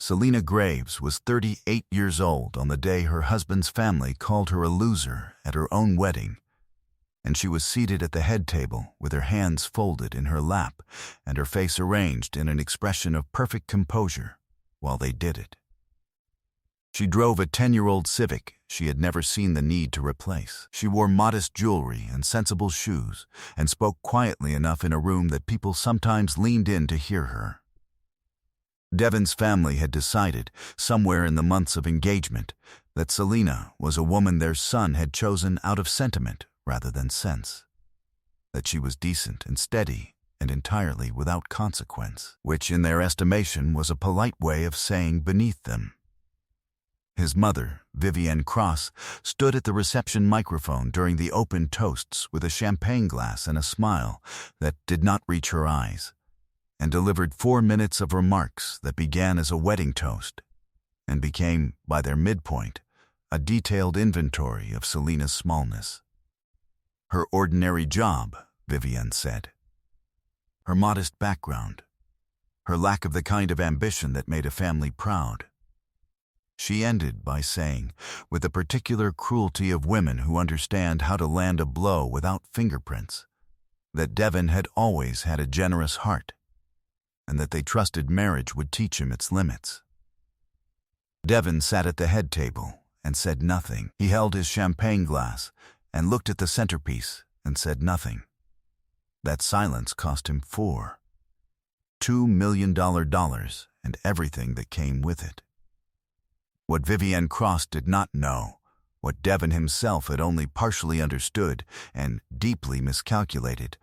Selina Graves was 38 years old on the day her husband's family called her a loser at her own wedding, and she was seated at the head table with her hands folded in her lap and her face arranged in an expression of perfect composure while they did it. She drove a 10-year-old Civic she had never seen the need to replace. She wore modest jewelry and sensible shoes and spoke quietly enough in a room that people sometimes leaned in to hear her. Devon's family had decided, somewhere in the months of engagement, that Selina was a woman their son had chosen out of sentiment rather than sense, that she was decent and steady and entirely without consequence, which in their estimation was a polite way of saying beneath them. His mother, Vivienne Cross, stood at the reception microphone during the open toasts with a champagne glass and a smile that did not reach her eyes, and delivered 4 minutes of remarks that began as a wedding toast and became, by their midpoint, a detailed inventory of Selina's smallness. Her ordinary job, Vivienne said. Her modest background. Her lack of the kind of ambition that made a family proud. She ended by saying, with the particular cruelty of women who understand how to land a blow without fingerprints, that Devon had always had a generous heart, and that they trusted marriage would teach him its limits. Devon sat at the head table and said nothing. He held his champagne glass and looked at the centerpiece and said nothing. That silence cost him $2 million and everything that came with it. What Vivienne Cross did not know, what Devon himself had only partially understood and deeply miscalculated,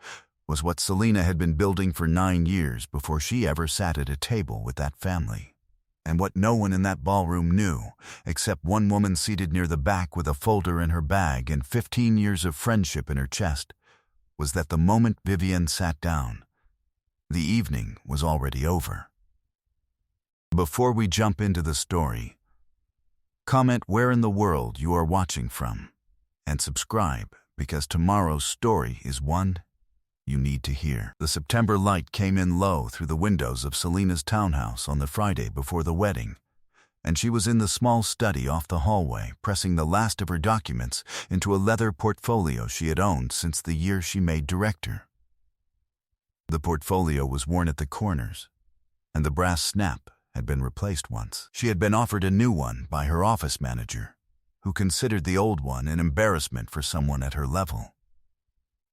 was what Selina had been building for 9 years before she ever sat at a table with that family. And what no one in that ballroom knew, except one woman seated near the back with a folder in her bag and 15 years of friendship in her chest, was that the moment Vivienne sat down, the evening was already over. Before we jump into the story, comment where in the world you are watching from, and subscribe because tomorrow's story is one you need to hear. The September light came in low through the windows of Selina's townhouse on the Friday before the wedding, and she was in the small study off the hallway pressing the last of her documents into a leather portfolio she had owned since the year she made director. The portfolio was worn at the corners, and the brass snap had been replaced once. She had been offered a new one by her office manager, who considered the old one an embarrassment for someone at her level.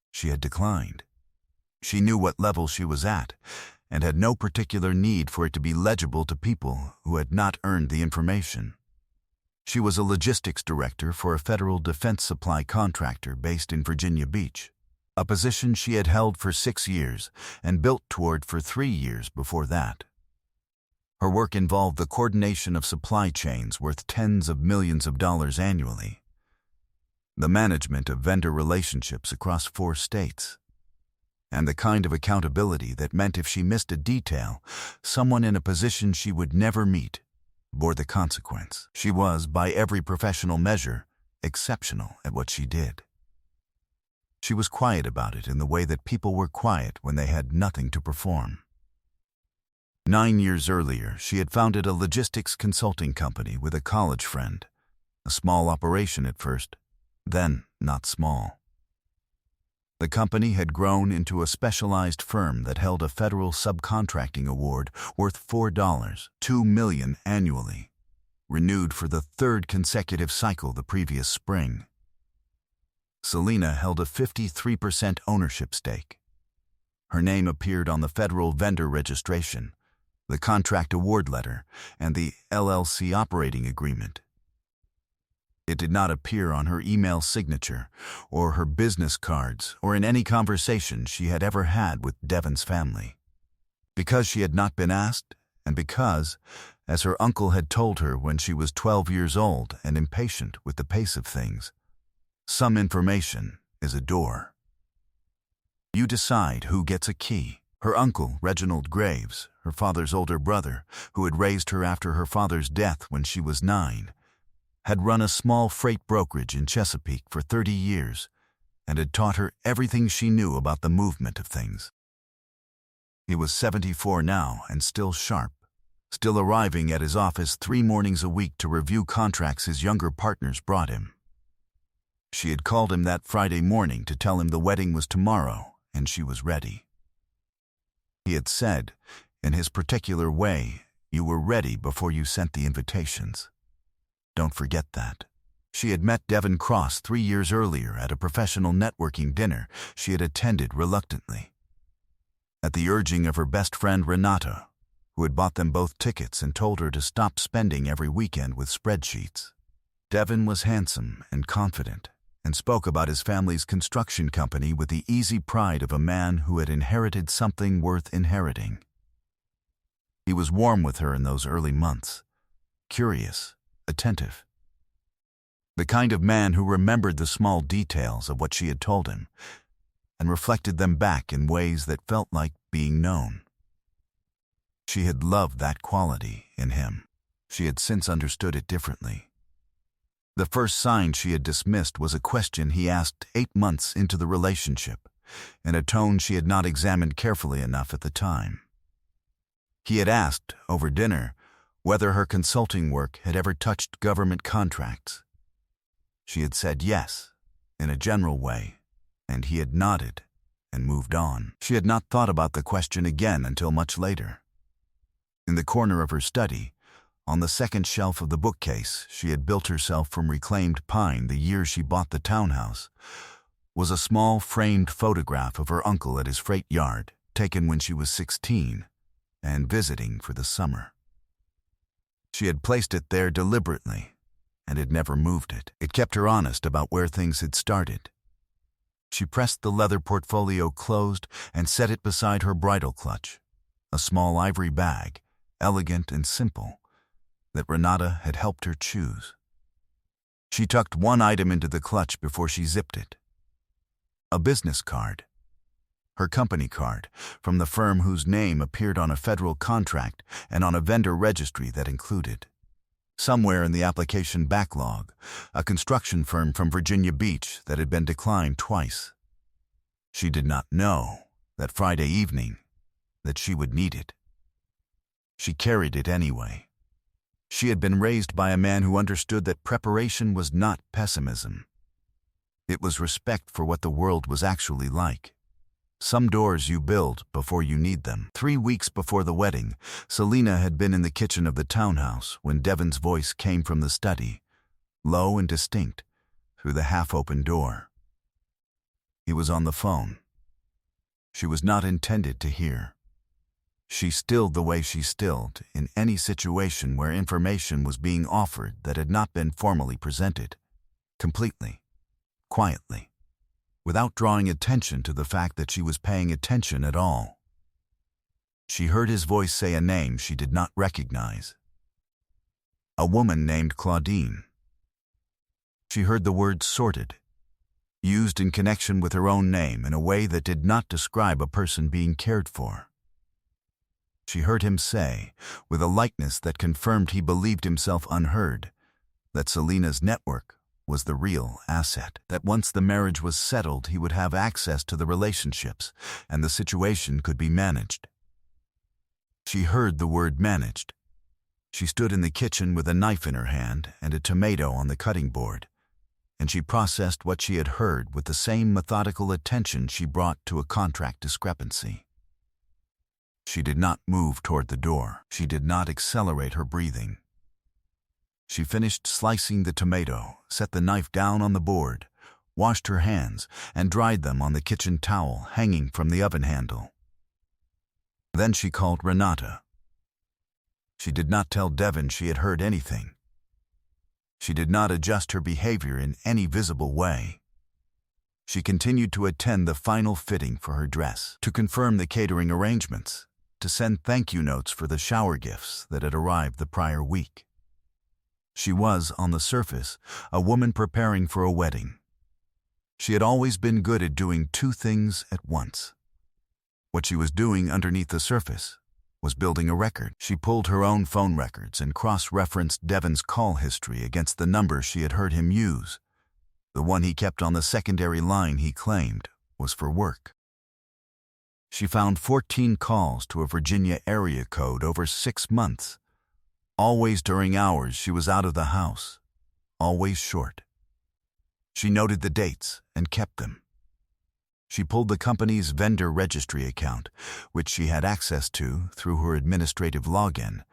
She had declined. She knew what level she was at, and had no particular need for it to be legible to people who had not earned the information. She was a logistics director for a federal defense supply contractor based in Virginia Beach, a position she had held for 6 years and built toward for 3 years before that. Her work involved the coordination of supply chains worth tens of millions of dollars annually, the management of vendor relationships across 4 states, and the kind of accountability that meant if she missed a detail, someone in a position she would never meet bore the consequence. She was, by every professional measure, exceptional at what she did. She was quiet about it in the way that people were quiet when they had nothing to perform. 9 years earlier, she had founded a logistics consulting company with a college friend, a small operation at first, then not small. The company had grown into a specialized firm that held a federal subcontracting award worth $2 million annually, renewed for the 3rd consecutive cycle the previous spring. Selina held a 53% ownership stake. Her name appeared on the federal vendor registration, the contract award letter, and the LLC operating agreement. It did not appear on her email signature, or her business cards, or in any conversation she had ever had with Devon's family. Because she had not been asked, and because, as her uncle had told her when she was 12 years old and impatient with the pace of things, some information is a door. You decide who gets a key. Her uncle, Reginald Graves, her father's older brother, who had raised her after her father's death when she was 9, had run a small freight brokerage in Chesapeake for 30 years and had taught her everything she knew about the movement of things. He was 74 now and still sharp, still arriving at his office 3 mornings a week to review contracts his younger partners brought him. She had called him that Friday morning to tell him the wedding was tomorrow and she was ready. He had said, in his particular way, "You were ready before you sent the invitations. Don't forget that." She had met Devon Cross 3 years earlier at a professional networking dinner she had attended reluctantly. At the urging of her best friend Renata, who had bought them both tickets and told her to stop spending every weekend with spreadsheets. Devon was handsome and confident, and spoke about his family's construction company with the easy pride of a man who had inherited something worth inheriting. He was warm with her in those early months, curious, attentive. The kind of man who remembered the small details of what she had told him, and reflected them back in ways that felt like being known. She had loved that quality in him. She had since understood it differently. The first sign she had dismissed was a question he asked 8 months into the relationship, in a tone she had not examined carefully enough at the time. He had asked, over dinner, whether her consulting work had ever touched government contracts. She had said yes, in a general way, and he had nodded and moved on. She had not thought about the question again until much later. In the corner of her study, on the second shelf of the bookcase she had built herself from reclaimed pine the year she bought the townhouse, was a small framed photograph of her uncle at his freight yard, taken when she was 16 and visiting for the summer. She had placed it there deliberately and had never moved it. It kept her honest about where things had started. She pressed the leather portfolio closed and set it beside her bridle clutch, a small ivory bag, elegant and simple, that Renata had helped her choose. She tucked one item into the clutch before she zipped it. A business card. Her company card, from the firm whose name appeared on a federal contract and on a vendor registry that included, somewhere in the application backlog, a construction firm from Virginia Beach that had been declined twice. She did not know, that Friday evening, that she would need it. She carried it anyway. She had been raised by a man who understood that preparation was not pessimism. It was respect for what the world was actually like. Some doors you build before you need them. 3 weeks before the wedding, Selina had been in the kitchen of the townhouse when Devon's voice came from the study, low and distinct, through the half-open door. He was on the phone. She was not intended to hear. She stilled the way she stilled in any situation where information was being offered that had not been formally presented, completely, quietly, without drawing attention to the fact that she was paying attention at all. She heard his voice say a name she did not recognize. A woman named Claudine. She heard the word sorted, used in connection with her own name in a way that did not describe a person being cared for. She heard him say, with a lightness that confirmed he believed himself unheard, that Selina's network was the real asset, that once the marriage was settled he would have access to the relationships and the situation could be managed. She heard the word managed. She stood in the kitchen with a knife in her hand and a tomato on the cutting board, and she processed what she had heard with the same methodical attention she brought to a contract discrepancy. She did not move toward the door. She did not accelerate her breathing. She finished slicing the tomato, set the knife down on the board, washed her hands, and dried them on the kitchen towel hanging from the oven handle. Then she called Renata. She did not tell Devon she had heard anything. She did not adjust her behavior in any visible way. She continued to attend the final fitting for her dress, to confirm the catering arrangements, to send thank you notes for the shower gifts that had arrived the prior week. She was, on the surface, a woman preparing for a wedding. She had always been good at doing 2 things at once. What she was doing underneath the surface was building a record. She pulled her own phone records and cross-referenced Devon's call history against the number she had heard him use. The one he kept on the secondary line he claimed was for work. She found 14 calls to a Virginia area code over 6 months, always during hours she was out of the house, always short. She noted the dates and kept them. She pulled the company's vendor registry account, which she had access to through her administrative login,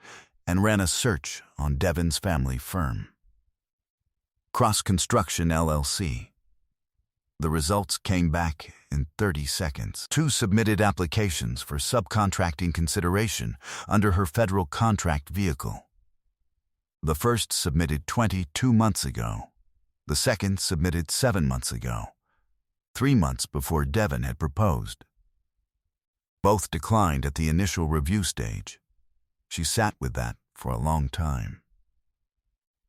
and ran a search on Devon's family firm. Cross Construction LLC. The results came back in 30 seconds. 2 submitted applications for subcontracting consideration under her federal contract vehicle. The first submitted 22 months ago. The second submitted 7 months ago, 3 months before Devon had proposed. Both declined at the initial review stage. She sat with that for a long time.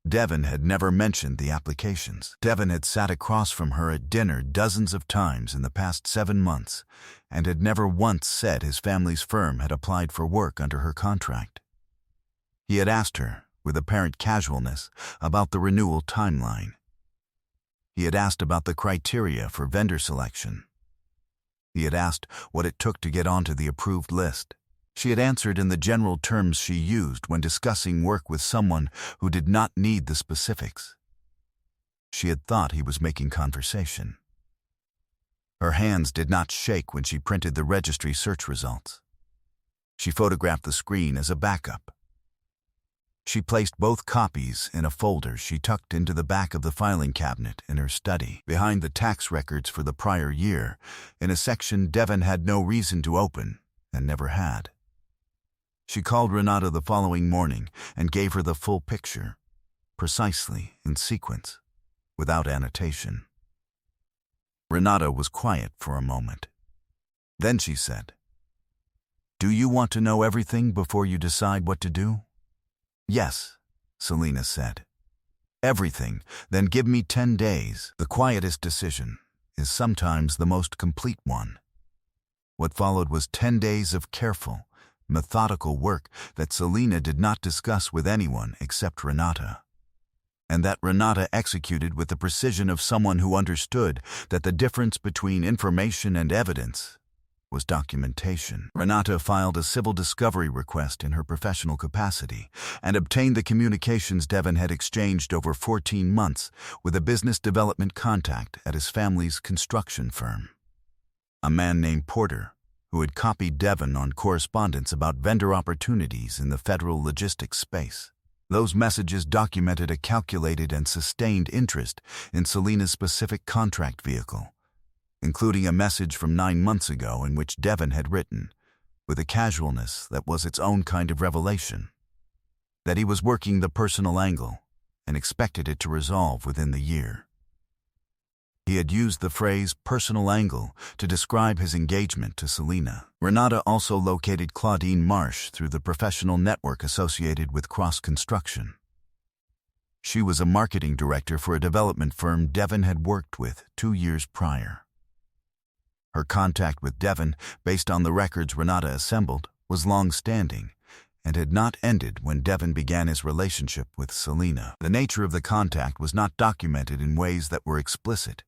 Devon had never mentioned the applications. Devon had sat across from her at dinner dozens of times in the past 7 months and had never once said his family's firm had applied for work under her contract. He had asked her, with apparent casualness, about the renewal timeline. He had asked about the criteria for vendor selection. He had asked what it took to get onto the approved list. She had answered in the general terms she used when discussing work with someone who did not need the specifics. She had thought he was making conversation. Her hands did not shake when she printed the registry search results. She photographed the screen as a backup. She placed both copies in a folder she tucked into the back of the filing cabinet in her study, behind the tax records for the prior year, in a section Devon had no reason to open and never had. She called Renata the following morning and gave her the full picture, precisely in sequence, without annotation. Renata was quiet for a moment. Then she said, "Do you want to know everything before you decide what to do?" "Yes," Selina said. "Everything, then give me 10 days. The quietest decision is sometimes the most complete one." What followed was 10 days of careful, methodical work that Selina did not discuss with anyone except Renata, and that Renata executed with the precision of someone who understood that the difference between information and evidence was documentation. Renata filed a civil discovery request in her professional capacity and obtained the communications Devon had exchanged over 14 months with a business development contact at his family's construction firm. A man named Porter, who had copied Devon on correspondence about vendor opportunities in the federal logistics space. Those messages documented a calculated and sustained interest in Selina's specific contract vehicle, including a message from 9 months ago in which Devon had written, with a casualness that was its own kind of revelation, that he was working the personal angle and expected it to resolve within the year. He had used the phrase personal angle to describe his engagement to Selina. Renata also located Claudine Marsh through the professional network associated with Cross Construction. She was a marketing director for a development firm Devon had worked with 2 years prior. Her contact with Devon, based on the records Renata assembled, was long-standing and had not ended when Devon began his relationship with Selina. The nature of the contact was not documented in ways that were explicit,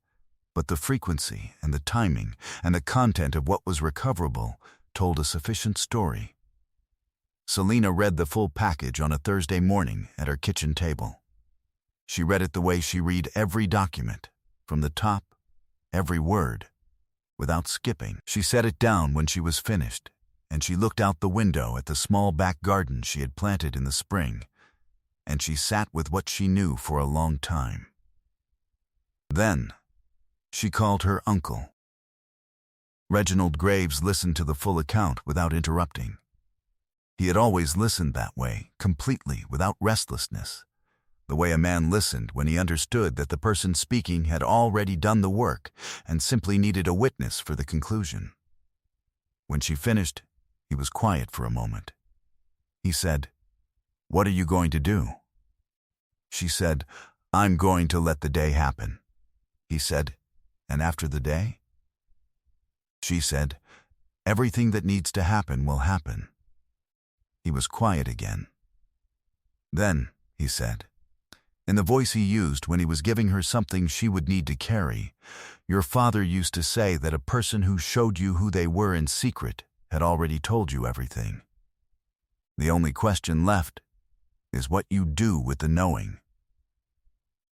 but the frequency and the timing and the content of what was recoverable told a sufficient story. Selina read the full package on a Thursday morning at her kitchen table. She read it the way she read every document, from the top, every word, without skipping. She set it down when she was finished, and she looked out the window at the small back garden she had planted in the spring, and she sat with what she knew for a long time. Then, she called her uncle. Reginald Graves listened to the full account without interrupting. He had always listened that way, completely, without restlessness, the way a man listened when he understood that the person speaking had already done the work and simply needed a witness for the conclusion. When she finished, he was quiet for a moment. He said, "What are you going to do?" She said, "I'm going to let the day happen." He said, "And after the day?" She said, "Everything that needs to happen will happen." He was quiet again. Then, he said, In the voice he used when he was giving her something she would need to carry, your father used to say that a person who showed you who they were in secret had already told you everything. The only question left is what you do with the knowing.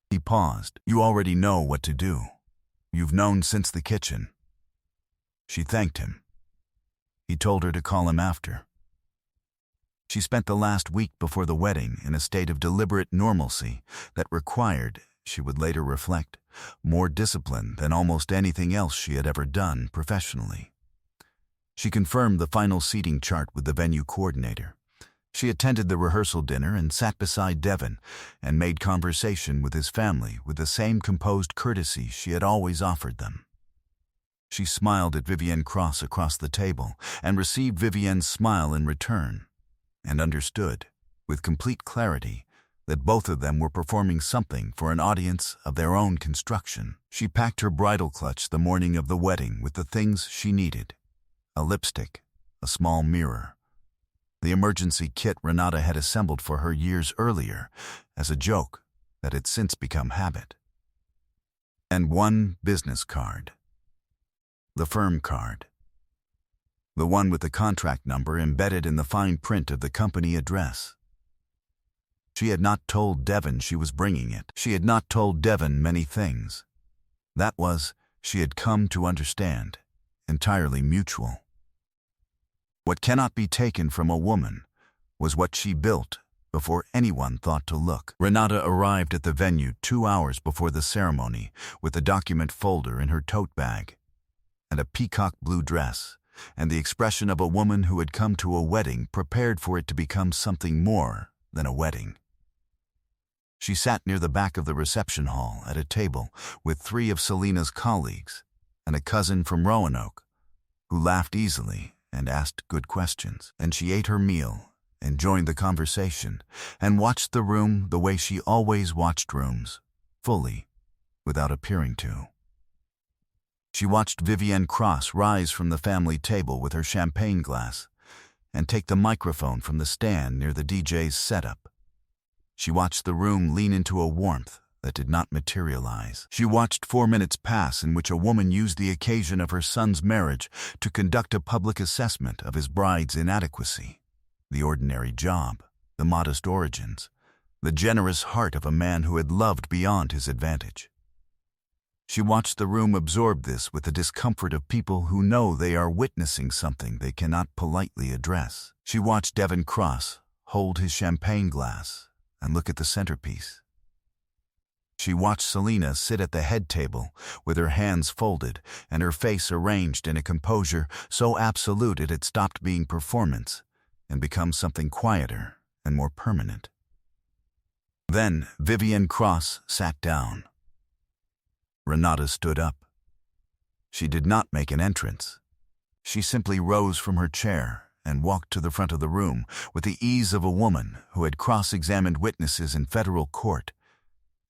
He paused. You already know what to do. You've known since the kitchen. She thanked him. He told her to call him after. She spent the last week before the wedding in a state of deliberate normalcy that required, she would later reflect, more discipline than almost anything else she had ever done professionally. She confirmed the final seating chart with the venue coordinator. She attended the rehearsal dinner and sat beside Devon and made conversation with his family with the same composed courtesy she had always offered them. She smiled at Vivienne Cross across the table and received Vivienne's smile in return, and understood, with complete clarity, that both of them were performing something for an audience of their own construction. She packed her bridal clutch the morning of the wedding with the things she needed: a lipstick, a small mirror, the emergency kit Renata had assembled for her years earlier as a joke that had since become habit, and one business card. The firm card. The one with the contract number embedded in the fine print of the company address. She had not told Devon she was bringing it. She had not told Devon many things. That was, she had come to understand, entirely mutual. What cannot be taken from a woman was what she built before anyone thought to look. Renata arrived at the venue 2 hours before the ceremony with the document folder in her tote bag and a peacock blue dress, and the expression of a woman who had come to a wedding prepared for it to become something more than a wedding. She sat near the back of the reception hall at a table with 3 of Selina's colleagues and a cousin from Roanoke, who laughed easily and asked good questions. And she ate her meal and joined the conversation and watched the room the way she always watched rooms, fully, without appearing to. She watched Vivienne Cross rise from the family table with her champagne glass and take the microphone from the stand near the DJ's setup. She watched the room lean into a warmth that did not materialize. She watched 4 minutes pass in which a woman used the occasion of her son's marriage to conduct a public assessment of his bride's inadequacy, the ordinary job, the modest origins, the generous heart of a man who had loved beyond his advantage. She watched the room absorb this with the discomfort of people who know they are witnessing something they cannot politely address. She watched Devon Cross hold his champagne glass and look at the centerpiece. She watched Selina sit at the head table with her hands folded and her face arranged in a composure so absolute it had stopped being performance and become something quieter and more permanent. Then Vivienne Cross sat down. Renata stood up. She did not make an entrance. She simply rose from her chair and walked to the front of the room with the ease of a woman who had cross-examined witnesses in federal court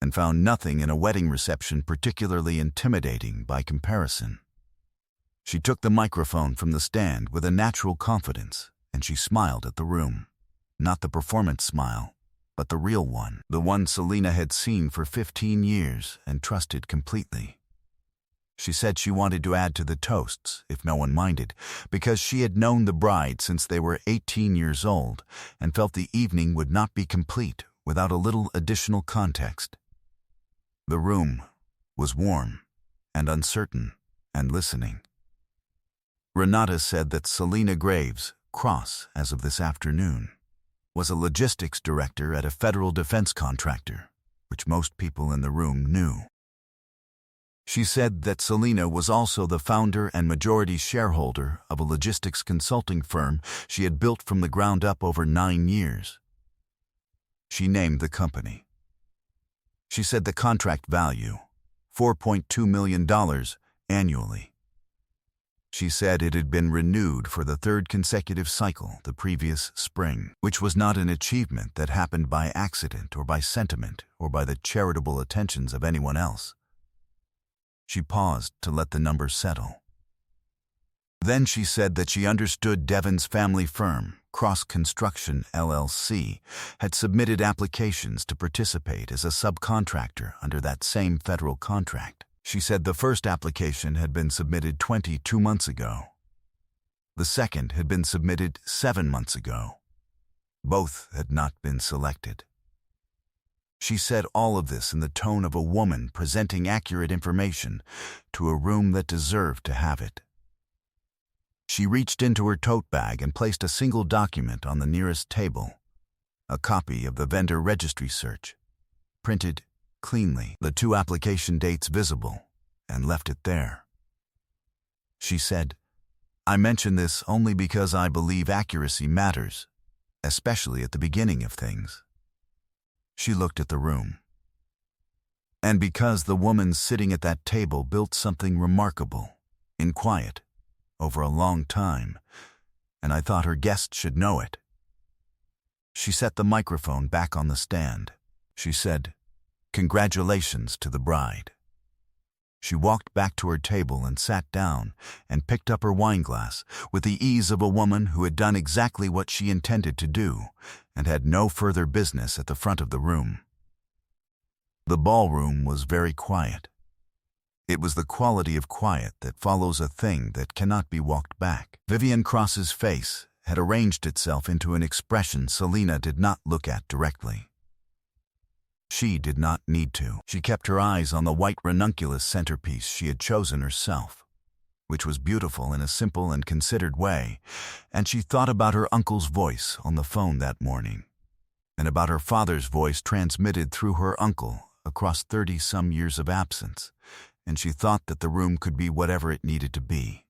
and found nothing in a wedding reception particularly intimidating by comparison. She took the microphone from the stand with a natural confidence, and she smiled at the room. Not the performance smile, but the real one, the one Selina had seen for 15 years and trusted completely. She said she wanted to add to the toasts, if no one minded, because she had known the bride since they were 18 years old and felt the evening would not be complete without a little additional context. The room was warm and uncertain and listening. Renata said that Selina Graves, Cross as of this afternoon, was a logistics director at a federal defense contractor, which most people in the room knew. She said that Selina was also the founder and majority shareholder of a logistics consulting firm she had built from the ground up over 9 years. She named the company. She said the contract value, $4.2 million annually. She said it had been renewed for the 3rd consecutive cycle the previous spring, which was not an achievement that happened by accident or by sentiment or by the charitable attentions of anyone else. She paused to let the number settle. Then she said that she understood Devon's family firm, Cross Construction LLC, had submitted applications to participate as a subcontractor under that same federal contract. She said the first application had been submitted 22 months ago. The second had been submitted 7 months ago. Both had not been selected. She said all of this in the tone of a woman presenting accurate information to a room that deserved to have it. She reached into her tote bag and placed a single document on the nearest table, a copy of the vendor registry search, printed cleanly, the 2 application dates visible, and left it there. She said, "I mention this only because I believe accuracy matters, especially at the beginning of things." She looked at the room. And because the woman sitting at that table built something remarkable, in quiet, over a long time, and I thought her guests should know it. She set the microphone back on the stand. She said, "Congratulations to the bride." She walked back to her table and sat down and picked up her wine glass with the ease of a woman who had done exactly what she intended to do and had no further business at the front of the room. The ballroom was very quiet. It was the quality of quiet that follows a thing that cannot be walked back. Vivian Cross's face had arranged itself into an expression Selena did not look at directly. She did not need to. She kept her eyes on the white ranunculus centerpiece she had chosen herself, which was beautiful in a simple and considered way, and she thought about her uncle's voice on the phone that morning, and about her father's voice transmitted through her uncle across 30-some years of absence, and she thought that the room could be whatever it needed to be.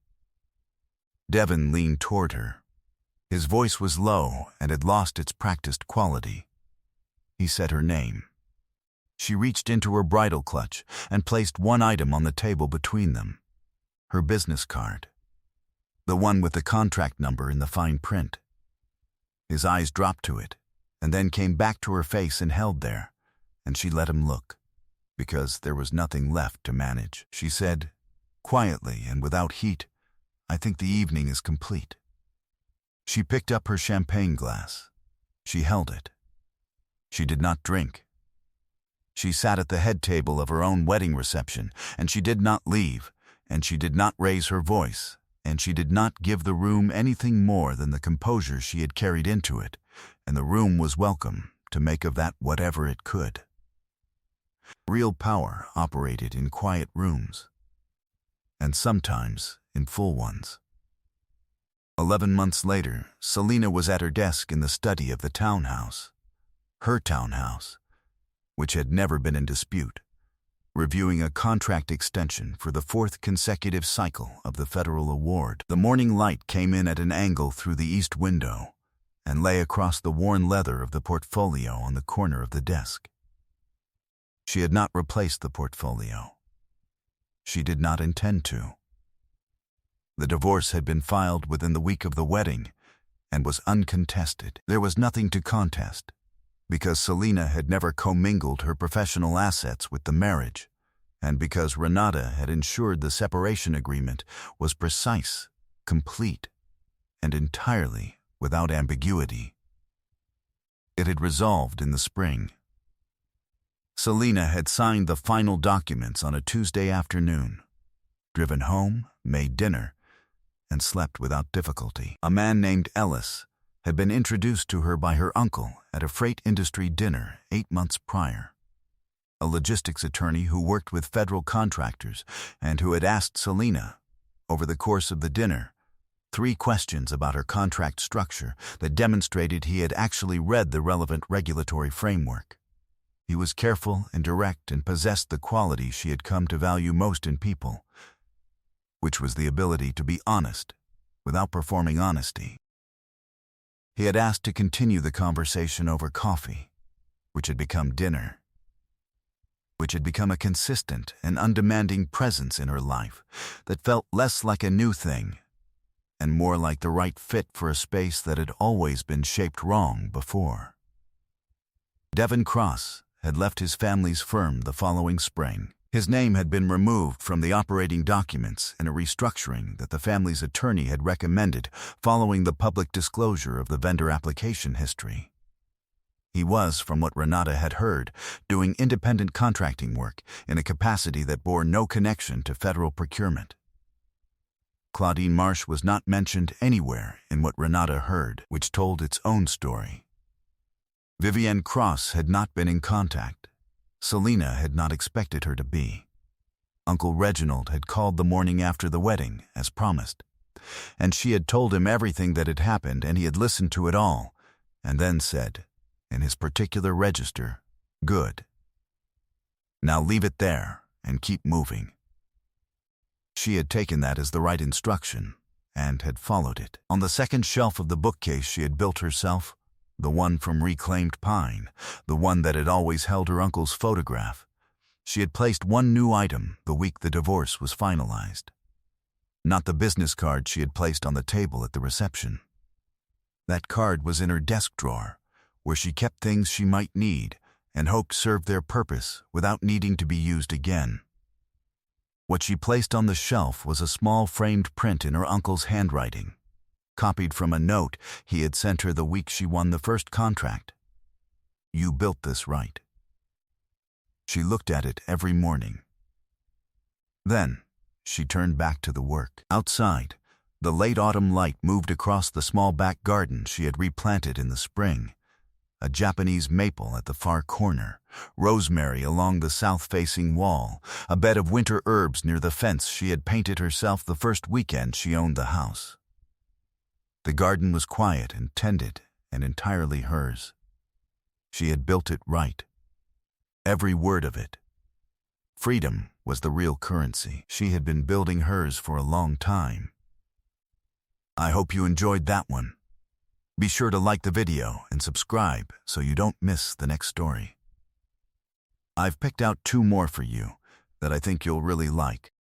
Devin leaned toward her. His voice was low and had lost its practiced quality. He said her name. She reached into her bridle clutch and placed one item on the table between them, her business card, the one with the contract number in the fine print. His eyes dropped to it, and then came back to her face and held there, and she let him look, because there was nothing left to manage. She said, quietly and without heat, "I think the evening is complete." She picked up her champagne glass. She held it. She did not drink. She sat at the head table of her own wedding reception, and she did not leave, and she did not raise her voice, and she did not give the room anything more than the composure she had carried into it, and the room was welcome to make of that whatever it could. Real power operated in quiet rooms, and sometimes in full ones. 11 months later, Selena was at her desk in the study of the townhouse, her townhouse, which had never been in dispute, reviewing a contract extension for the 4th consecutive cycle of the federal award. The morning light came in at an angle through the east window and lay across the worn leather of the portfolio on the corner of the desk. She had not replaced the portfolio. She did not intend to. The divorce had been filed within the week of the wedding and was uncontested. There was nothing to contest, because Selena had never commingled her professional assets with the marriage, and because Renata had ensured the separation agreement was precise, complete, and entirely without ambiguity. It had resolved in the spring. Selena had signed the final documents on a Tuesday afternoon, driven home, made dinner, and slept without difficulty. A man named Ellis had been introduced to her by her uncle at a freight industry dinner 8 months prior. A logistics attorney who worked with federal contractors and who had asked Selena, over the course of the dinner, 3 questions about her contract structure that demonstrated he had actually read the relevant regulatory framework. He was careful and direct and possessed the quality she had come to value most in people, which was the ability to be honest without performing honesty. He had asked to continue the conversation over coffee, which had become dinner, which had become a consistent and undemanding presence in her life that felt less like a new thing and more like the right fit for a space that had always been shaped wrong before. Devin Cross had left his family's firm the following spring. His name had been removed from the operating documents in a restructuring that the family's attorney had recommended following the public disclosure of the vendor application history. He was, from what Renata had heard, doing independent contracting work in a capacity that bore no connection to federal procurement. Claudine Marsh was not mentioned anywhere in what Renata heard, which told its own story. Vivienne Cross had not been in contact. Selina had not expected her to be. Uncle Reginald had called the morning after the wedding, as promised, and she had told him everything that had happened, and he had listened to it all, and then said, in his particular register, "Good. Now leave it there and keep moving." She had taken that as the right instruction, and had followed it. On the second shelf of the bookcase she had built herself, the one from reclaimed pine, the one that had always held her uncle's photograph, she had placed one new item the week the divorce was finalized. Not the business card she had placed on the table at the reception. That card was in her desk drawer, where she kept things she might need and hoped served their purpose without needing to be used again. What she placed on the shelf was a small framed print in her uncle's handwriting, copied from a note he had sent her the week she won the first contract. "You built this right." She looked at it every morning. Then she turned back to the work. Outside, the late autumn light moved across the small back garden she had replanted in the spring. A Japanese maple at the far corner, rosemary along the south-facing wall, a bed of winter herbs near the fence she had painted herself the first weekend she owned the house. The garden was quiet and tended and entirely hers. She had built it right. Every word of it. Freedom was the real currency. She had been building hers for a long time. I hope you enjoyed that one. Be sure to like the video and subscribe so you don't miss the next story. I've picked out 2 more for you that I think you'll really like.